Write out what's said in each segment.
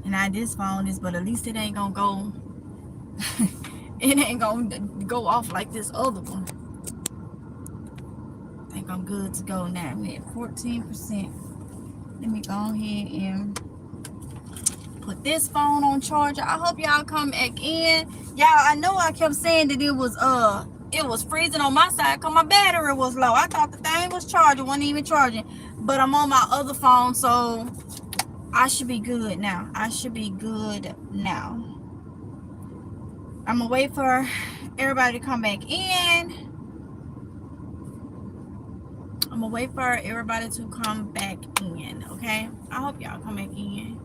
And now this phone is, but at least it ain't gonna go. It ain't gonna go off like this other one. I think I'm good to go now. I'm at 14%. Let me go ahead and put this phone on charger. I hope y'all come back in. Y'all, I know I kept saying that it was freezing on my side because my battery was low. I thought the thing was charging, wasn't even charging. But I'm on my other phone, so I should be good now. I should be good now. I'm gonna wait for everybody to come back in. I'm gonna wait for everybody to come back in, okay? I hope y'all come back in.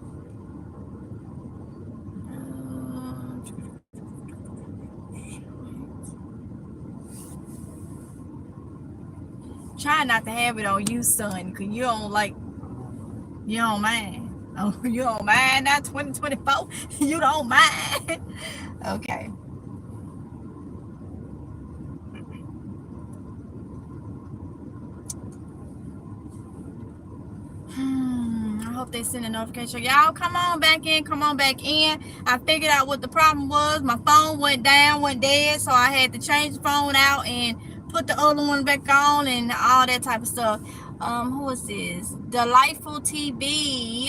Try not to have it on you, son, because you don't mind. Oh, you don't mind now, 2024? You don't mind? Okay. I hope they send a notification. Y'all come on back in. Come on back in. I figured out what the problem was. My phone went down, went dead, so I had to change the phone out and put the other one back on and all that type of stuff. Who is this? Delightful TV.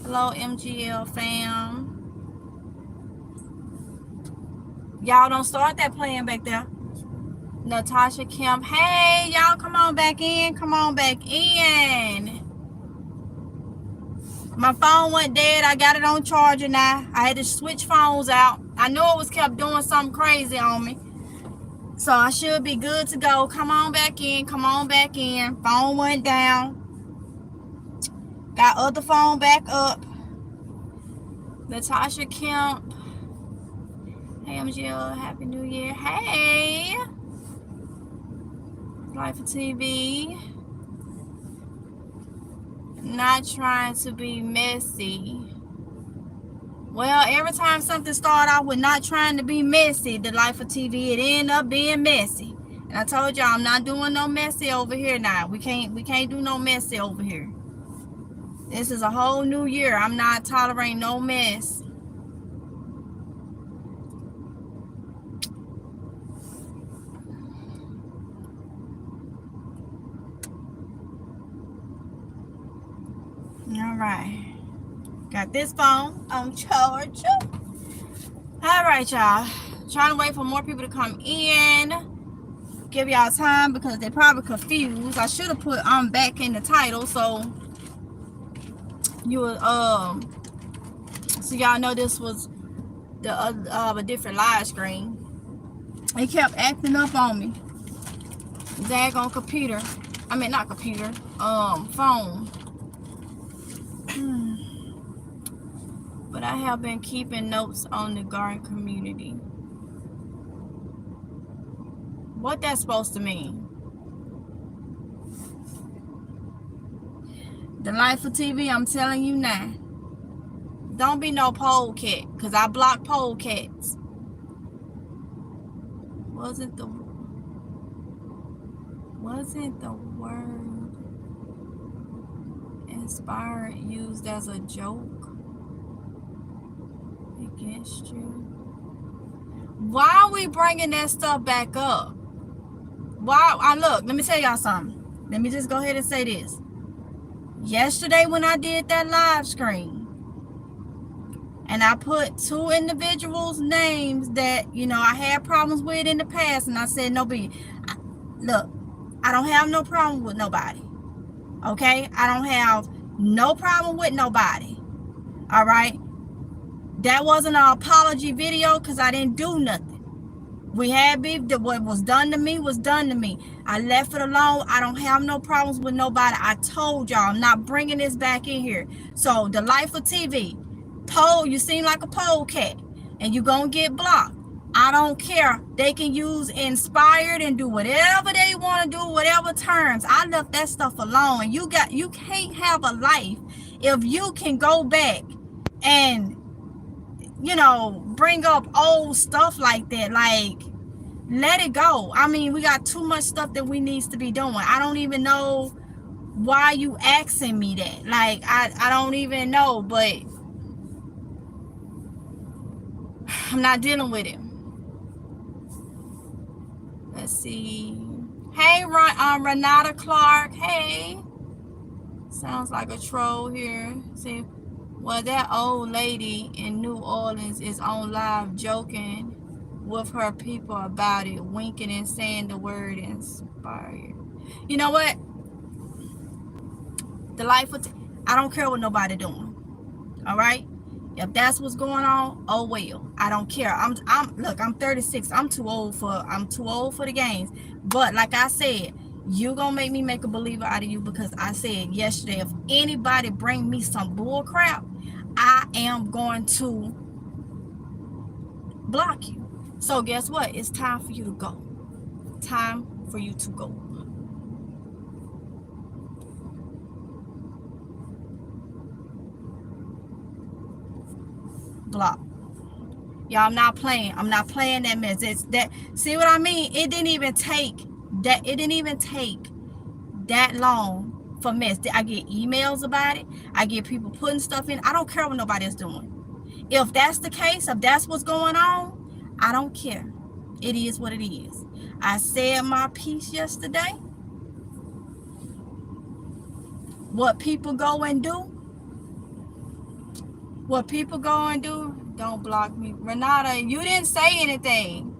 Hello, MGL fam. Y'all don't start that playing back there. Natasha Kemp. Hey, y'all come on back in. Come on back in. My phone went dead. I got it on charger now. I had to switch phones out. I know it was kept doing something crazy on me. So I should be good to go. Come on back in. Come on back in. Phone went down. Got other phone back up. Natasha Kemp. Hey, MGL. Happy New Year. Hey. Life of TV. Not trying to be messy. Well, every time something started off with not trying to be messy, the Life of TV, it ended up being messy. And I told y'all I'm not doing no messy over here now. We can't do no messy over here. This is a whole new year. I'm not tolerating no mess. All right. Got this phone on charge. All right, y'all. Trying to wait for more people to come in. Give y'all time because they're probably confused. I should have put I'm back in the title so you would so y'all know this was the a different live screen. It kept acting up on me. Daggone computer. I mean not computer. Phone. But I have been keeping notes on the garden community. What that's supposed to mean? The Life of TV, I'm telling you now. Don't be no pole cat, because I block pole cats. Wasn't the word inspired used as a joke against you? Why are we bringing that stuff back up? Why? Look, let me tell y'all something. Let me just go ahead and say this. Yesterday when I did that live screen and I put two individuals' names that, you know, I had problems with in the past, and I said, no, look, I don't have no problem with nobody. Okay? I don't have no problem with nobody. All right? That wasn't an apology video because I didn't do nothing. We had beef. What was done to me was done to me. I left it alone. I don't have no problems with nobody. I told y'all I'm not bringing this back in here. So the Life of TV, pole, you seem like a pole cat and you gonna get blocked. I don't care. They can use inspired and do whatever they want to do, whatever terms. I left that stuff alone. You can't have a life if you can go back and, you know, bring up old stuff like that. Like, let it go. I mean, we got too much stuff that we needs to be doing. I don't even know Why are you asking me that? Like, I don't even know, but I'm not dealing with it. Let's see. Hey, Renata Clark. Hey. Sounds like a troll here. See, well, that old lady in New Orleans is on live joking with her people about it, winking and saying the word inspired. You know what? The life of I don't care what nobody doing. All right? If that's what's going on, oh well. I don't care. Look, I'm 36. I'm too old for the games. But like I said, you gonna make me make a believer out of you, because I said yesterday, if anybody bring me some bull crap, I am going to block you. So guess what? It's time for you to go. Time for you to go. Block. Y'all, I'm not playing that mess. It's that, see what I mean? It didn't even take that long for mess. I get emails about it. I get people putting stuff in. I don't care what nobody is doing. If that's the case, if that's what's going on, I don't care. It is what it is. I said my piece yesterday. What people go and do, don't block me. Renata, you didn't say anything.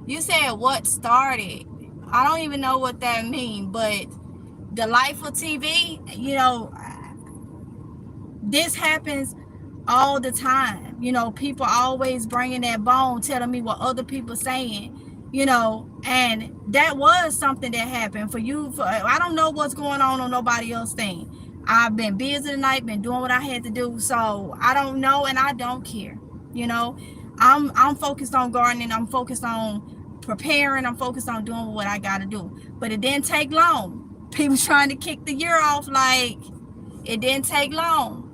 You said what started. I don't even know what that means, but the life of TV, you know, this happens all the time. You know, people always bringing that bone, telling me what other people saying, you know, and that was something that happened for you. I don't know what's going on nobody else's thing. I've been busy tonight, been doing what I had to do, so I don't know, and I don't care. You know, I'm focused on gardening. I'm focused on preparing. I'm focused on doing what I got to do. But it didn't take long. People trying to kick the year off, like, it didn't take long.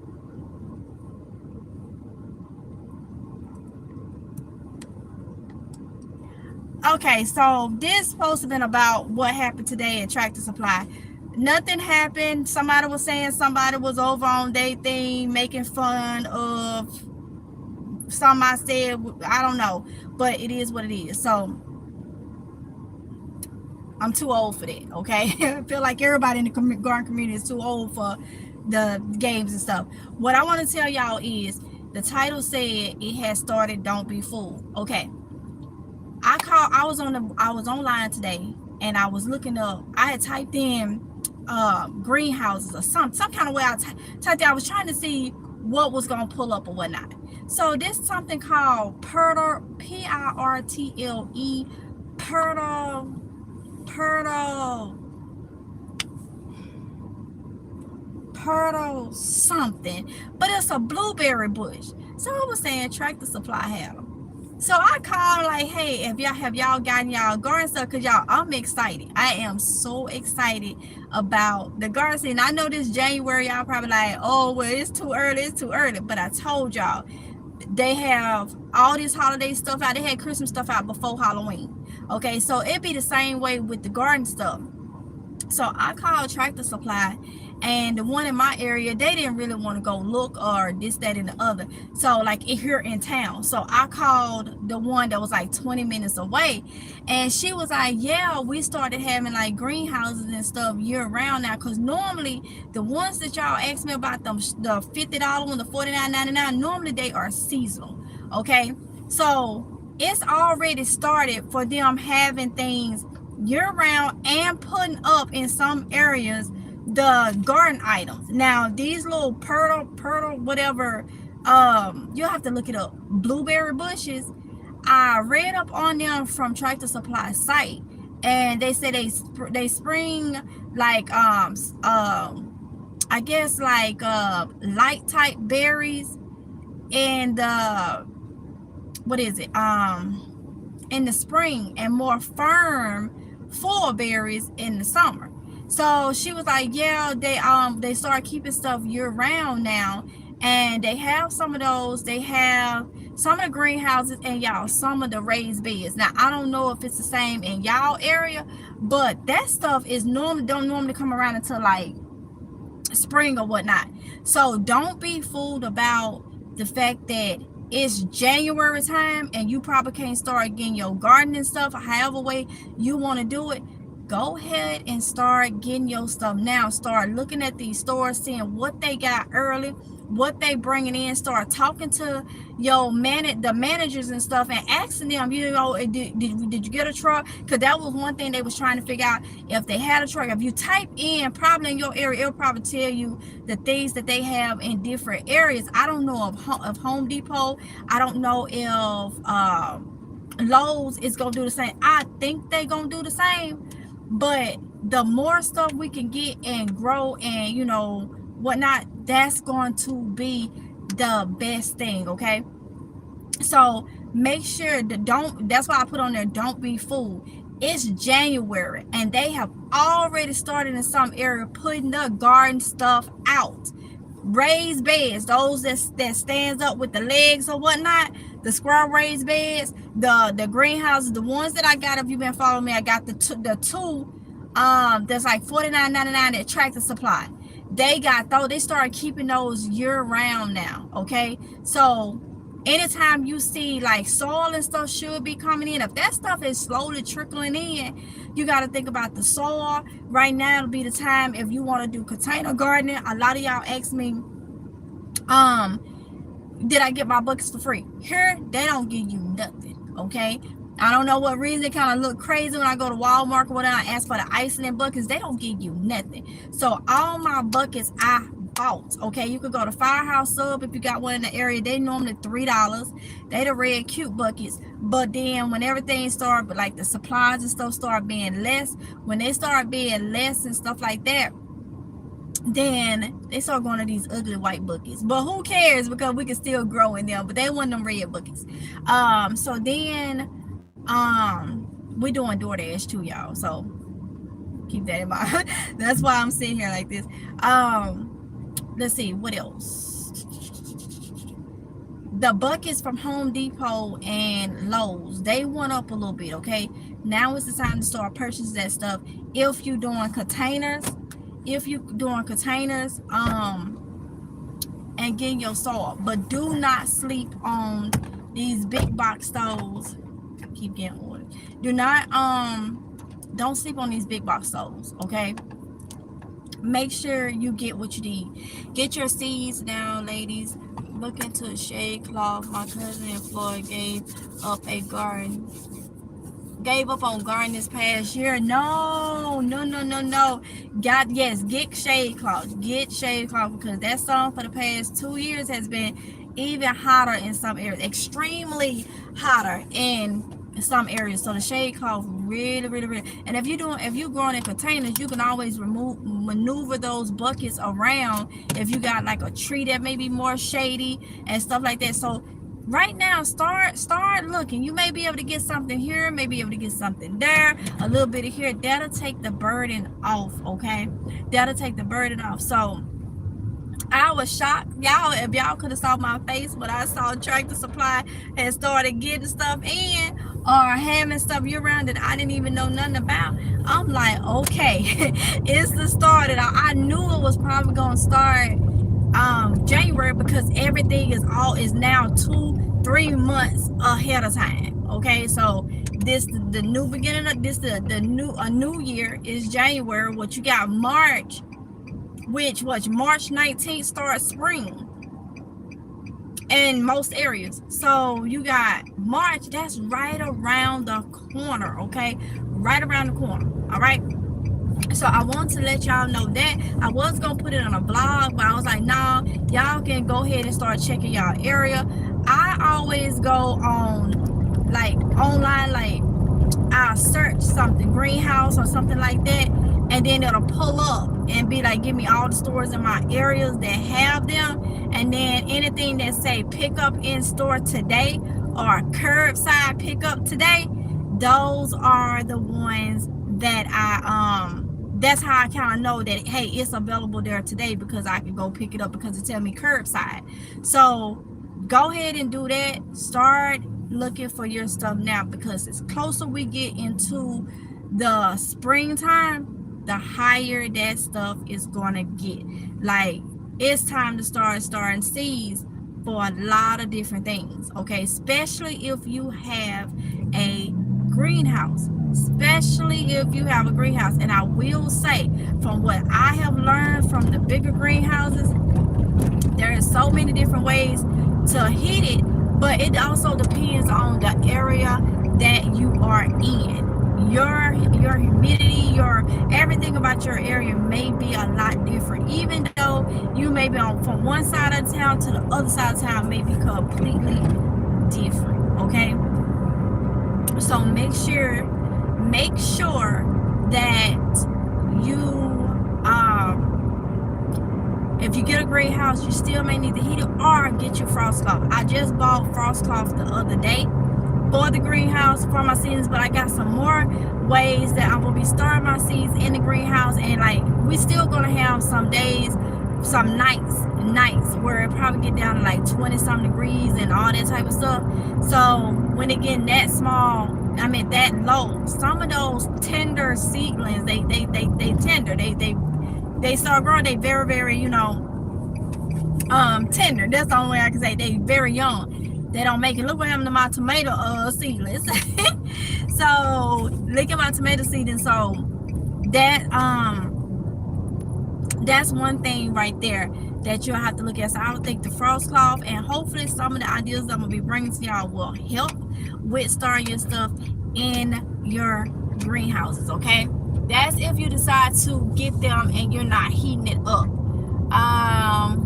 Okay, so this supposed to have been about what happened today at Tractor Supply. Nothing happened. Somebody was saying somebody was over on their thing, making fun of something I said. I don't know, but it is what it is. So I'm too old for that, okay? I feel like everybody in the garden community is too old for the games and stuff. What I want to tell y'all is, the title said it has started, don't be fooled. Okay. I was online today, and I was looking up, I had typed in greenhouses or some kind of way. I typed in, I was trying to see what was gonna pull up or whatnot. So this is something called Pirtle, Pirtle, Pirtle something, but it's a blueberry bush. So I was saying Tractor Supply had them. So I called like, hey, if y'all gotten y'all garden stuff, because y'all, I'm excited. I am so excited about the garden season. I know this January, y'all probably like, oh, well, it's too early. But I told y'all, they have all this holiday stuff out. They had Christmas stuff out before Halloween. Okay, so it'd be the same way with the garden stuff. So I called Tractor Supply, and the one in my area, they didn't really want to go look or this, that, and the other. So like here in town. So I called the one that was like 20 minutes away, and she was like, yeah, we started having like greenhouses and stuff year round now. Because normally the ones that y'all asked me about, them the $50 one, the $49.99, normally they are seasonal. Okay, so it's already started for them having things year round and putting up in some areas the garden items. Now these little Pirtle whatever, you'll have to look it up, blueberry bushes, I read up on them from Tractor Supply site, and they say they spring like I guess like light type berries and what is it, in the spring, and more firm full berries in the summer. So she was like, yeah, they start keeping stuff year round now, and they have some of those. They have some of the greenhouses and y'all, some of the raised beds. Now I don't know if it's the same in y'all area, but that stuff is don't normally come around until like spring or whatnot. So don't be fooled about the fact that it's January time and you probably can't start getting your gardening stuff however way you want to do it. Go ahead and start getting your stuff now. Start looking at these stores, seeing what they got early, what they bringing in. Start talking to your the managers and stuff, and asking them, you know, did you get a truck? Because that was one thing they was trying to figure out, if they had a truck. If you type in probably in your area, it'll probably tell you the things that they have in different areas. I don't know of Home Depot. I don't know if Lowe's is gonna do the same. I think they gonna do the same. But the more stuff we can get and grow and, you know, whatnot, that's going to be the best thing, okay? So make sure that that's why I put on there, don't be fooled. It's January and they have already started in some area putting the garden stuff out. Raised beds, those that stands up with the legs or whatnot, the square raised beds, the greenhouses, the ones that I got. If you've been following me, I got the two that's like $49.99 at Tractor Supply. They started keeping those year round now, okay? So anytime you see like soil and stuff should be coming in, if that stuff is slowly trickling in, you got to think about the soil. Right now it'll be the time if you want to do container gardening. A lot of y'all ask me, did I get my buckets for free? Here they don't give you nothing, okay? I don't know what reason it kind of look crazy when I go to Walmart or whatever. I ask for the isolate buckets. They don't give you nothing. So all my buckets I bought, okay? You could go to Firehouse Sub if you got one in the area. They normally $3. They the red cute buckets. But then when everything started, like the supplies and stuff start being less, when they start being less and stuff like that, then they start going to these ugly white buckets. But who cares, because we can still grow in them. But they want them red buckets. So then we doing DoorDash too, y'all, so keep that in mind. That's why I'm sitting here like this. Let's see what else. The buckets from Home Depot and Lowe's, they went up a little bit, okay? Now is the time to start purchasing that stuff. If you doing containers, and getting your soil. But do not sleep on these big box stoves. Keep getting ordered. Do not don't sleep on these big box stoves, okay? Make sure you get what you need. Get your seeds now, ladies. Look into a shade cloth. My cousin in Florida gave up on garden this past year. No. Get shade cloth. Get shade cloth, because that song for the past 2 years has been even hotter in some areas, extremely hotter in some areas. So the shade cloth really. And if you're growing in containers, you can always maneuver those buckets around if you got like a tree that may be more shady and stuff like that. So right now, start looking. You may be able to get something here, maybe able to get something there, a little bit of here. That'll take the burden off, okay? That'll take the burden off. So I was shocked, y'all. If y'all could have saw my face when I saw Tractor Supply and started getting stuff in or having stuff year round that I didn't even know nothing about, I'm like, okay, it's the start. And I knew it was probably gonna start January, because everything is now 2-3 months ahead of time. Okay, so this the new beginning of this a new year is January. What you got March, which was March 19th starts spring in most areas. So you got March, that's right around the corner, okay? Right around the corner, all right? So I want to let y'all know that. I was going to put it on a blog, but I was like, nah, y'all can go ahead and start checking y'all area. I always go on, like, online, like, I'll search something, greenhouse or something like that, and then it'll pull up and be like, give me all the stores in my areas that have them, and then anything that say pick up in store today or curbside pickup today, those are the ones that that's how I kind of know that, hey, it's available there today, because I can go pick it up because it tell me curbside. So go ahead and do that. Start looking for your stuff now, because as closer we get into the springtime, the higher that stuff is gonna get. Like, it's time to start starting seeds for a lot of different things, okay? Especially if you have a greenhouse. Especially if you have a greenhouse. And I will say, from what I have learned from the bigger greenhouses, there are so many different ways to heat it, but it also depends on the area that you are in. Your humidity, your everything about your area may be a lot different. Even though you may be on from one side of town to the other side of town, may be completely different. Okay, so make sure that you if you get a greenhouse, you still may need to heat it, or get your frost cloth. I just bought frost cloth the other day for the greenhouse for my seeds, but I got some more ways that I'm gonna be storing my seeds in the greenhouse. And like, we still gonna have some days, some nights where it probably get down to like 20 some degrees and all that type of stuff. So when it get that small, I mean that low, some of those tender seedlings, they tender, they start growing, they very, very, tender. That's the only way I can say. They very young. They don't make it. Look what happened to my tomato seedlings. So look at my tomato seedlings. So that's one thing right there that you'll have to look at. So I would think the frost cloth, and hopefully some of the ideas I'm gonna be bringing to y'all will help with starting your stuff in your greenhouses. Okay, that's if you decide to get them and you're not heating it up.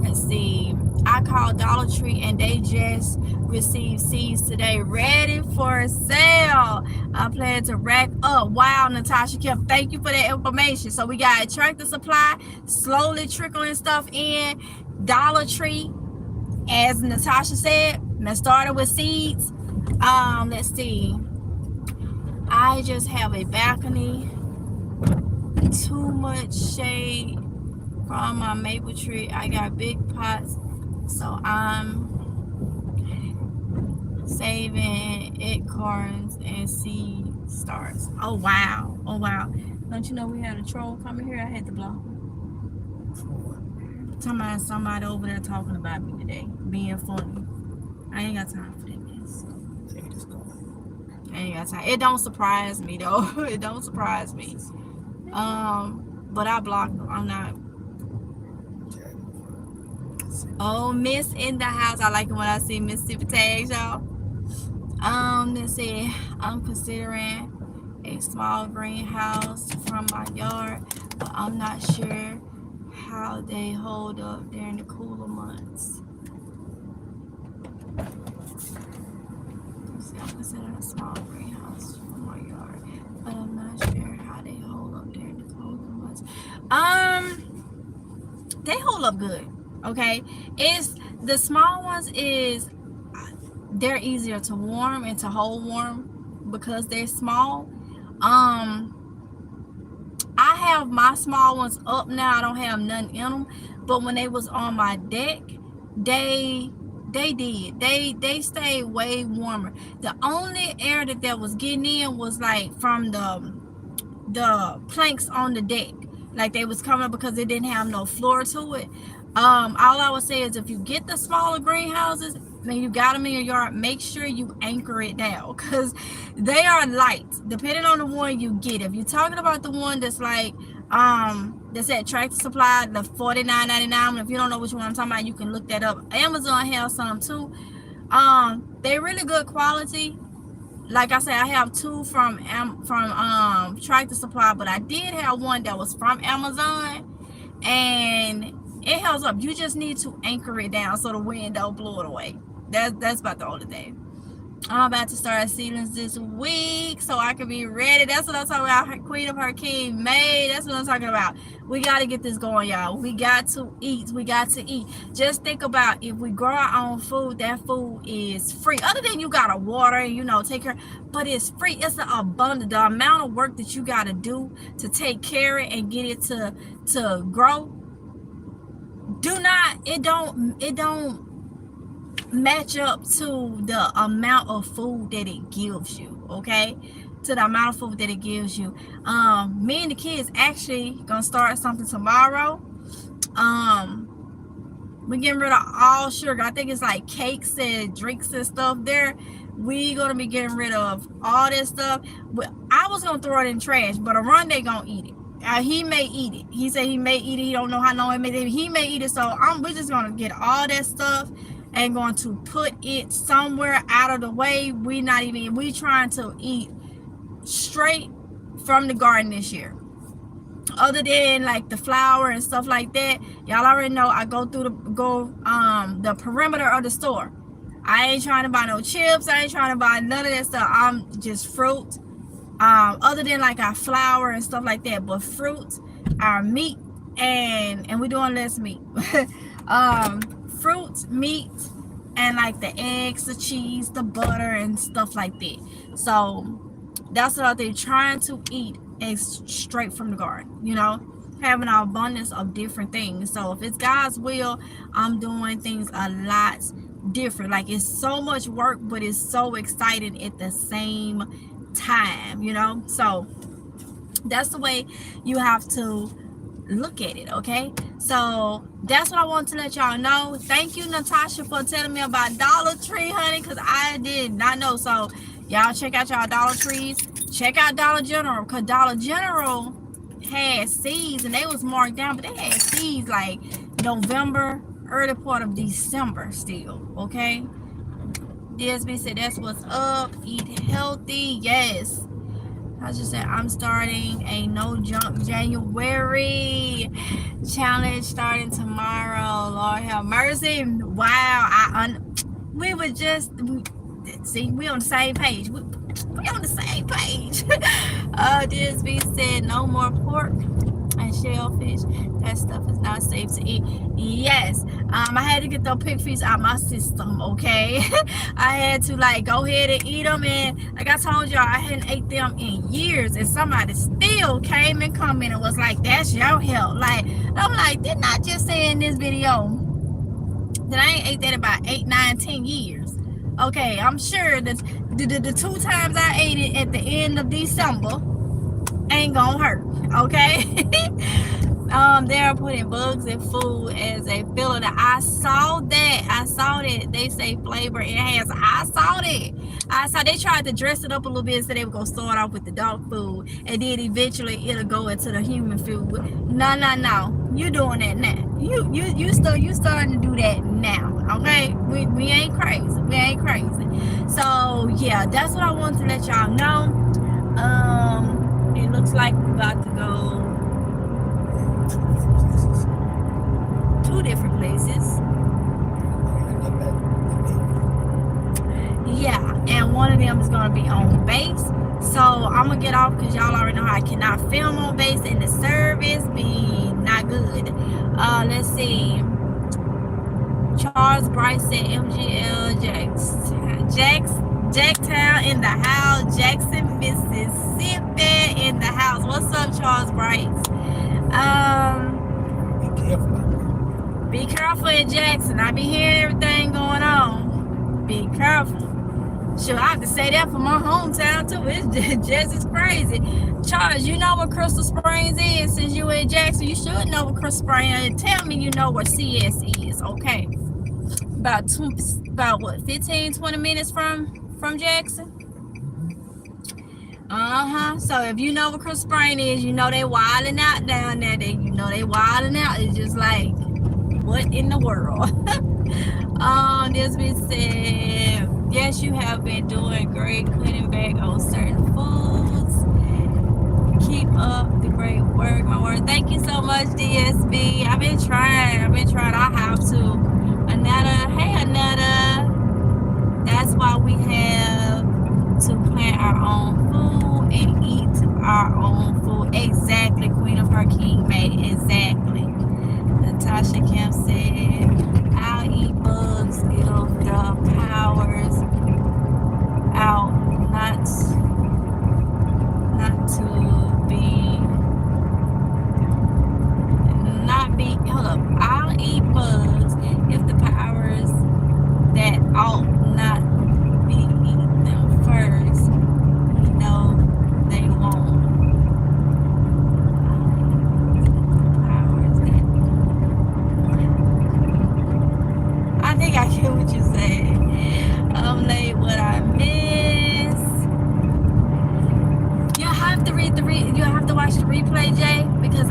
Let's see, I called Dollar Tree and they just received seeds today ready for sale. I plan to rack up. Wow, Natasha Kim, thank you for that information. So we got Tractor Supply slowly trickling stuff in. Dollar Tree, as Natasha said, started with seeds. Let's see, I just have a balcony, too much shade from my maple tree. I got big pots, so I'm saving acorns and seed starts. Oh wow, oh wow. Don't you know we had a troll coming here? I had to block him. Somebody over there talking about me today, being funny. I ain't got time for that mess. I ain't got time. It don't surprise me though. It don't surprise me. But I blocked them. I'm not. Oh, Miss in the house. I like it when I see Mississippi tags, y'all. Let's see. I'm considering a small greenhouse from my yard, but I'm not sure how they hold up during the cooler months. Let's see, I'm considering a small greenhouse from my yard, but I'm not sure how they hold up during the cooler months. They hold up good. Okay, it's the small ones they're easier to warm and to hold warm because they're small. I have my small ones up now. I don't have none in them, but when they was on my deck, they stayed way warmer. The only air that was getting in was like from the planks on the deck, like they was coming up because it didn't have no floor to it. All I would say is if you get the smaller greenhouses and you got them in your yard, make sure you anchor it down because they are light depending on the one you get. If you're talking about the one that's like that's at Tractor Supply, the $49.99, if you don't know which one I'm talking about, you can look that up. Amazon has some too. They're really good quality. Like I said, I have two from Tractor Supply, but I did have one that was from Amazon, and it holds up. You just need to anchor it down so the wind don't blow it away. That's about the only thing. I'm about to start seedlings this week so I can be ready. That's what I'm talking about. Queen of her King May. That's what I'm talking about. We got to get this going, y'all. We got to eat. We got to eat. Just think about if we grow our own food, that food is free. Other than you got to water and, take care. But it's free. It's an abundant. The amount of work that you got to do to take care of it and get it to grow. It don't match up to the amount of food that it gives you, okay? To the amount of food that it gives you. Me and the kids actually gonna start something tomorrow. We're getting rid of all sugar. I think it's like cakes and drinks and stuff there. We gonna be getting rid of all this stuff. I was gonna throw it in trash, but Oronde gonna eat it. He may eat it. He said he may eat it. He don't know how long it may. He may eat it. So we're just gonna get all that stuff and going to put it somewhere out of the way. We trying to eat straight from the garden this year. Other than like the flour and stuff like that, y'all already know I go through the perimeter of the store. I ain't trying to buy no chips. I ain't trying to buy none of that stuff. I'm just fruit. Other than like our flour and stuff like that, but fruit, our meat, and we're doing less meat. Fruit, meat, and like the eggs, the cheese, the butter, and stuff like that. So that's what they're trying to eat straight from the garden, you know, having an abundance of different things. So if it's God's will, I'm doing things a lot different. Like, it's so much work, but it's so exciting at the same time, you know. So that's the way you have to look at it, okay? So that's what I want to let y'all know. Thank you, Natasha, for telling me about Dollar Tree, honey, because I did not know. So y'all check out y'all Dollar Trees. Check out Dollar General, because Dollar General had seeds and they was marked down, but they had seeds like November, early part of December still, okay? DSB said that's what's up. Eat healthy. Yes. I just said I'm starting a no junk January challenge starting tomorrow. Lord have mercy. Wow. We were just see, we on the same page. We on the same page. DSB said no more pork and shellfish. That stuff is not safe to eat. Yes. I had to get those pigfish out my system, okay? I had to like go ahead and eat them, and like I told y'all, I hadn't ate them in years, and somebody still came and commented and was like, that's your health. Like, I'm like, didn't I just say in this video that I ain't ate that about 8, 9, 10 years? Okay, I'm sure that the 2 times I ate it at the end of December ain't gonna hurt, okay? They're putting bugs in food as a filler. I saw that. They say flavor enhance. I saw they tried to dress it up a little bit, so they were gonna start off with the dog food, and then eventually it'll go into the human food. No. You doing that now. You starting to do that now. Okay? We ain't crazy. We ain't crazy. So yeah, that's what I want to let y'all know. It looks like we're about to go 2 different places. Yeah, and one of them is gonna be on base. So I'm gonna get off because y'all already know how I cannot film on base and the service be not good. Let's see. Charles Bryce said MGL Jacktown in the house, Jackson, Mississippi in the house. What's up, Charles Bryce? Be careful in Jackson. I be hearing everything going on. Be careful. Sure, I have to say that for my hometown too. It's just as crazy. Charles, you know what Crystal Springs is? Since you in Jackson, you should know what Crystal Springs is. Tell me you know where CS is, okay? About what, 15, 20 minutes from Jackson? So if you know what Crystal Springs is, you know they wilding out down there. You know they wilding out. It's just like, what in the world? This being said, yes, you have been doing great cutting back on certain foods. Keep up the great work, my word. Thank you so much, DSB. I've been trying. I have to. Anetta, hey Anetta. That's why we have to plant our own food and eat our own food. Exactly, Queen of Her King May. Exactly. Natasha Kemp said, I'll eat bugs if the powers out, not be, hold up, I'll eat bugs if the powers that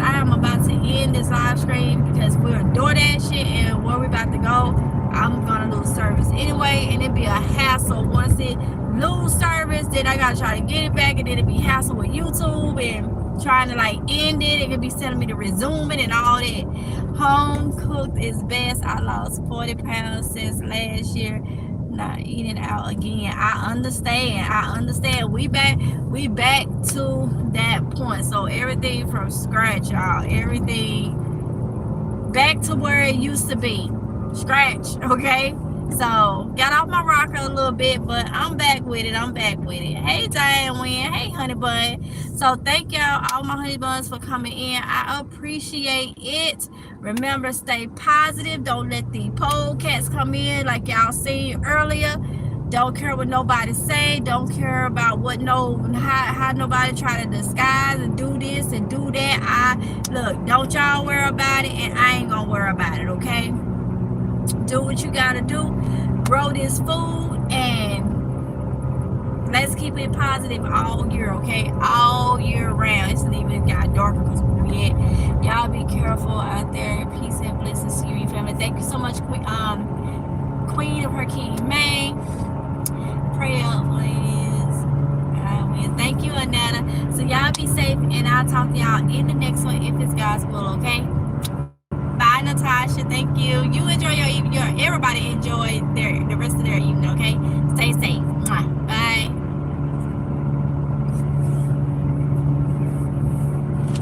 I am about to end this live stream because we're DoorDash shit, and where we about to go, I'm gonna lose service anyway, and it'd be a hassle once it lose service. Then I gotta try to get it back, and then it'd be hassle with YouTube and trying to like end it. It could be telling me to resume it and all that. Home cooked is best. I lost 40 pounds since last year. Not eating out again. I understand. We back to that point. So everything from scratch, y'all. Everything back to where it used to be. Scratch, okay? So got off my rocker a little bit, but I'm back with it. Hey Diane Wynn, hey Honey Bun. So thank y'all, all my honey buns, for coming in. I appreciate it. Remember, stay positive. Don't let the polecats come in like y'all seen earlier. Don't care what nobody say. Don't care about what how nobody try to disguise and do this and do that. Look, don't y'all worry about it, and I ain't gonna worry about it, okay? Do what you gotta do, grow this food, and let's keep it positive all year, okay? All year round. It's even got darker because we at. Y'all be careful out there. Peace and blessings to you and your family. Thank you so much, Queen of Her King May. Pray up, ladies. Thank you, Anetta. So y'all be safe, and I'll talk to y'all in the next one if it's God's will, okay? Bye, Natasha. Thank you. You enjoy your evening. Everybody enjoy the rest of their evening, okay? Stay safe. Mwah.